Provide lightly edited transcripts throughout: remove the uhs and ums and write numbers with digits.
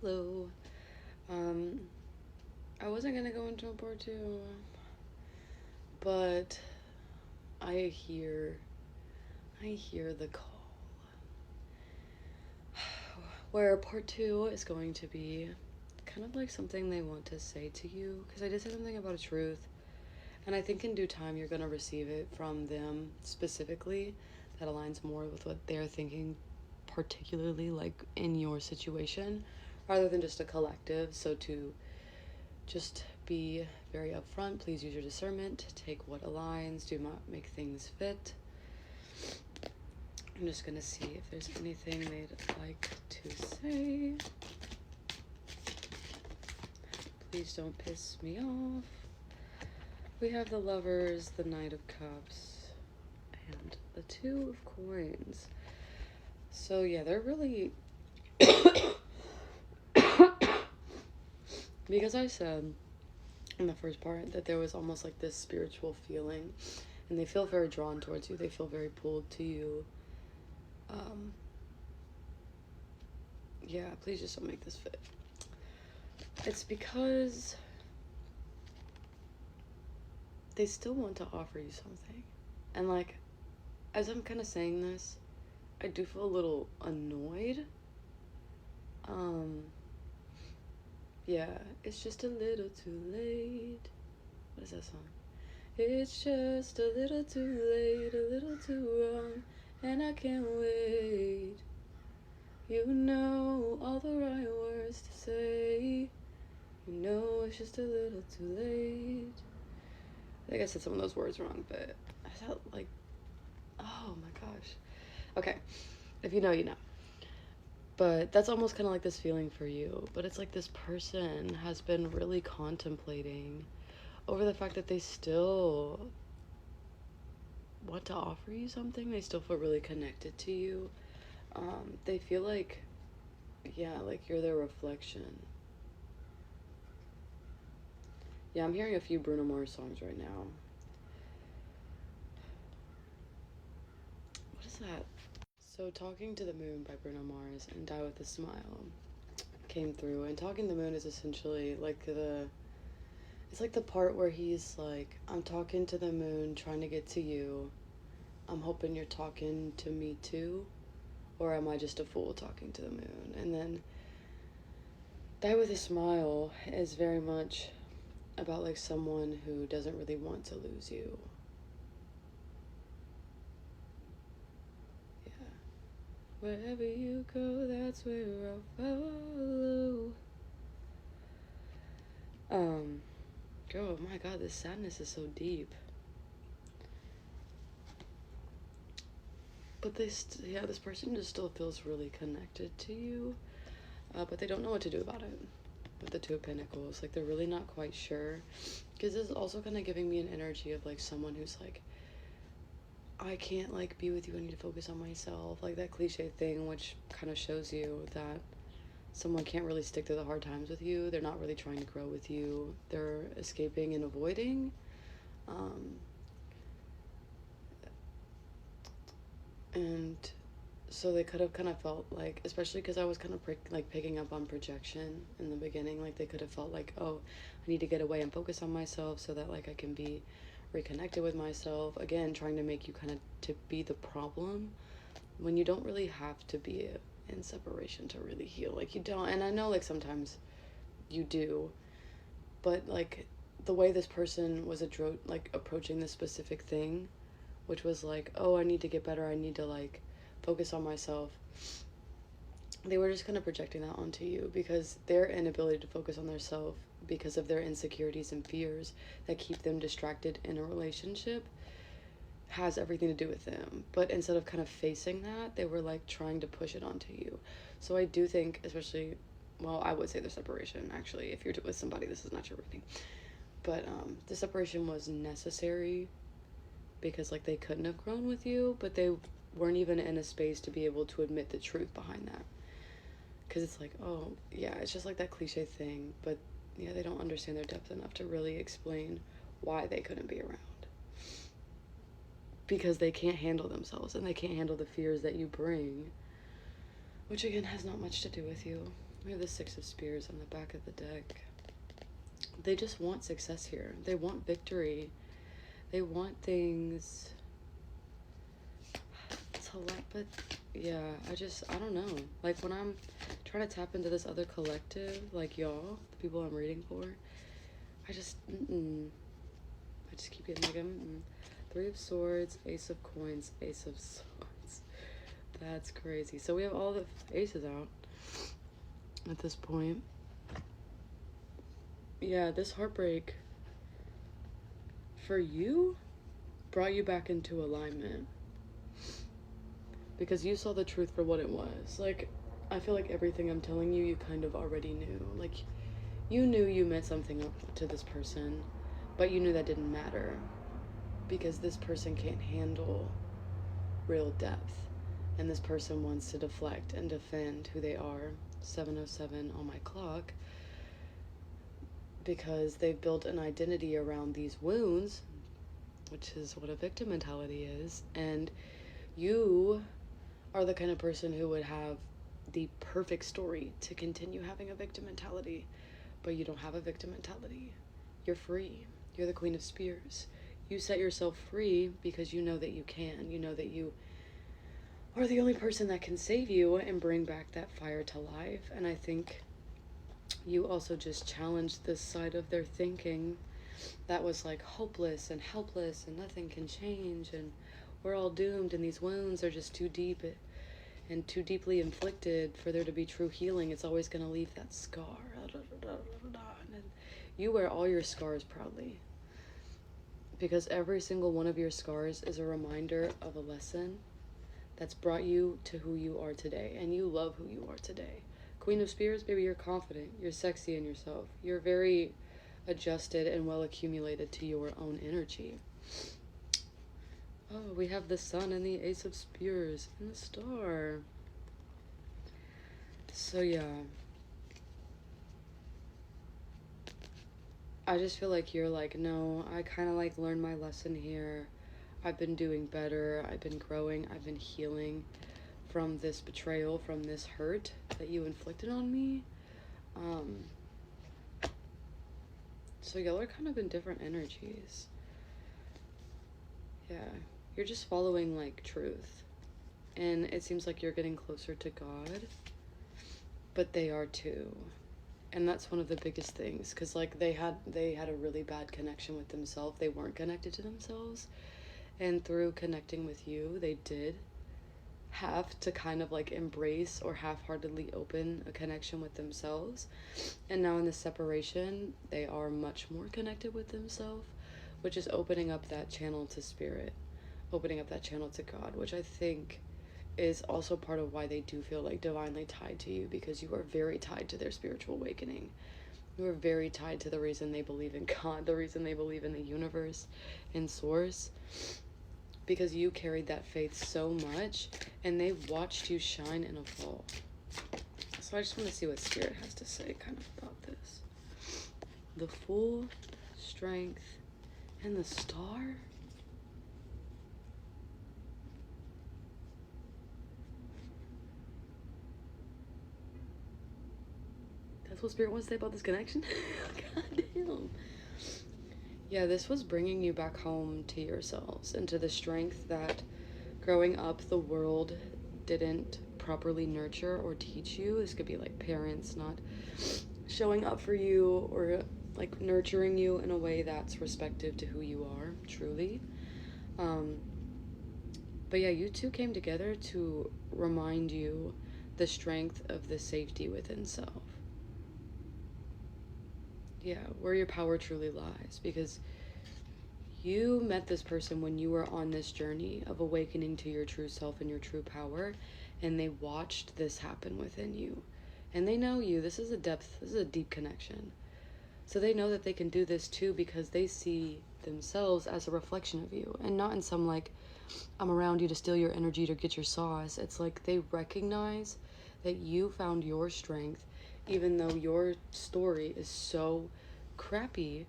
Hello. Um, I wasn't gonna go into a part two, but I hear, I hear the call. Where part two is going to be kind of like something they want to say to you, because I did say something about a truth, and I think in due time you're gonna receive it from them specifically that aligns more with what they're thinking, particularly like in your situation, rather than just a collective. So to just be very upfront. Please use your discernment. Take what aligns. Do not make things fit. I'm just gonna see if there's anything they'd like to say. Please don't piss me off. We have the Lovers, the Knight of Cups, and the Two of Coins. So yeah, they're really because I said in the first part that there was almost like this spiritual feeling, and they feel very drawn towards you. They feel very pulled to you. Um, yeah, please just don't make this fit. It's because they still want to offer you something. And like, as I'm kind of saying this, I do feel a little annoyed. Um, yeah, it's just a little too late. What is that song? It's just a little too late, a little too wrong, and I can't wait. You know all the right words to say. You know it's just a little too late. I think I said some of those words wrong, but I felt like, oh my gosh. Okay, if you know, you know. But that's almost kind of like this feeling for you. But it's like this person has been really contemplating over the fact that they still want to offer you something. They still feel really connected to you. They feel like, yeah, like you're their reflection. Yeah, I'm hearing a few Bruno Mars songs right now. What is that? So, Talking to the Moon by Bruno Mars and Die with a Smile came through. And Talking to the Moon is essentially like it's like the part where he's like, I'm talking to the moon, trying to get to you. I'm hoping you're talking to me too. Or am I just a fool talking to the moon? And then Die with a Smile is very much about like someone who doesn't really want to lose you. Yeah. Wherever you go, that's where I'll follow. Um, oh my god, this sadness is so deep. But this person just still feels really connected to you, but they don't know what to do about it. With the Two of Pentacles, like they're really not quite sure, because this is also kind of giving me an energy of like someone who's like, I can't like be with you. I need to focus on myself, like that cliche thing, which kind of shows you that someone can't really stick through the hard times with you. They're not really trying to grow with you. They're escaping and avoiding. Um, and so they could have kind of felt like, especially because I was kind of like picking up on projection in the beginning, like they could have felt like, oh, I need to get away and focus on myself so that like I can be reconnected with myself again, trying to make you kind of to be the problem when you don't really have to be in separation to really heal. Like you don't, and I know like sometimes you do, but like the way this person was like approaching this specific thing, which was like, oh, I need to get better, I need to like focus on myself, they were just kind of projecting that onto you because their inability to focus on their self because of their insecurities and fears that keep them distracted in a relationship has everything to do with them. But instead of kind of facing that, they were like trying to push it onto you. So I do think, especially, well, I would say the separation actually, if you're with somebody, this is not your thing. But the separation was necessary because like they couldn't have grown with you, but they weren't even in a space to be able to admit the truth behind that. Because it's like, oh, yeah, it's just like that cliche thing, but yeah, they don't understand their depth enough to really explain why they couldn't be around. Because they can't handle themselves and they can't handle the fears that you bring, which again has not much to do with you. We have the Six of Spears on the back of the deck. They just want success here. They want victory. They want things. It's a lot, but yeah, I don't know. Like, when I'm trying to tap into this other collective, like y'all, the people I'm reading for, I just keep getting like, Three of Swords, Ace of Coins, Ace of Swords. That's crazy. So we have all the aces out at this point. Yeah, this heartbreak for you brought you back into alignment. Because you saw the truth for what it was. Like, I feel like everything I'm telling you, you kind of already knew. Like, you knew you meant something up to this person, but you knew that didn't matter. Because this person can't handle real depth. And this person wants to deflect and defend who they are. 7:07 on my clock. Because they've built an identity around these wounds, which is what a victim mentality is. And you are the kind of person who would have the perfect story to continue having a victim mentality, but you don't have a victim mentality. You're free. You're the Queen of Spears. You set yourself free because you know that you can. You know that you are the only person that can save you and bring back that fire to life. And I think you also just challenged this side of their thinking that was like hopeless and helpless and nothing can change and we're all doomed and these wounds are just too deep and too deeply inflicted for there to be true healing. It's always going to leave that scar. And you wear all your scars proudly, because every single one of your scars is a reminder of a lesson that's brought you to who you are today, and you love who you are today. Queen of Spears, baby, you're confident, you're sexy in yourself, you're very adjusted and well accumulated to your own energy. Oh, we have the Sun and the Ace of Spears and the Star. So yeah, I just feel like you're like, no, I kind of like learned my lesson here. I've been doing better. I've been growing. I've been healing from this betrayal, from this hurt that you inflicted on me. So y'all are kind of in different energies. Yeah, you're just following like truth. And it seems like you're getting closer to God, but they are too. And that's one of the biggest things, because like they had a really bad connection with themselves. They weren't connected to themselves, and through connecting with you, they did have to kind of like embrace or half-heartedly open a connection with themselves. And now in the separation, they are much more connected with themselves, which is opening up that channel to spirit, opening up that channel to God, which I think is also part of why they do feel like divinely tied to you, because you are very tied to their spiritual awakening. You are very tied to the reason they believe in God, the reason they believe in the universe and source, because you carried that faith so much and they watched you shine and evolve. So I just want to see what Spirit has to say kind of about this. The Fool, Strength, and the Star? That's what Spirit wants to say about this connection? God damn. Yeah, this was bringing you back home to yourselves and to the strength that growing up the world didn't properly nurture or teach you. This could be like parents not showing up for you or like nurturing you in a way that's respective to who you are, truly. But yeah, you two came together to remind you the strength of the safety within self. Yeah, where your power truly lies, because you met this person when you were on this journey of awakening to your true self and your true power, and they watched this happen within you. And they know you. This is a deep connection. So they know that they can do this too, because they see themselves as a reflection of you, and not in some like, I'm around you to steal your energy to get your sauce. It's like they recognize that you found your strength, even though your story is so crappy,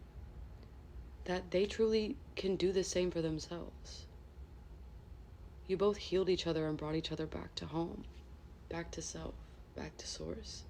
that they truly can do the same for themselves. You both healed each other and brought each other back to home, back to self, back to source.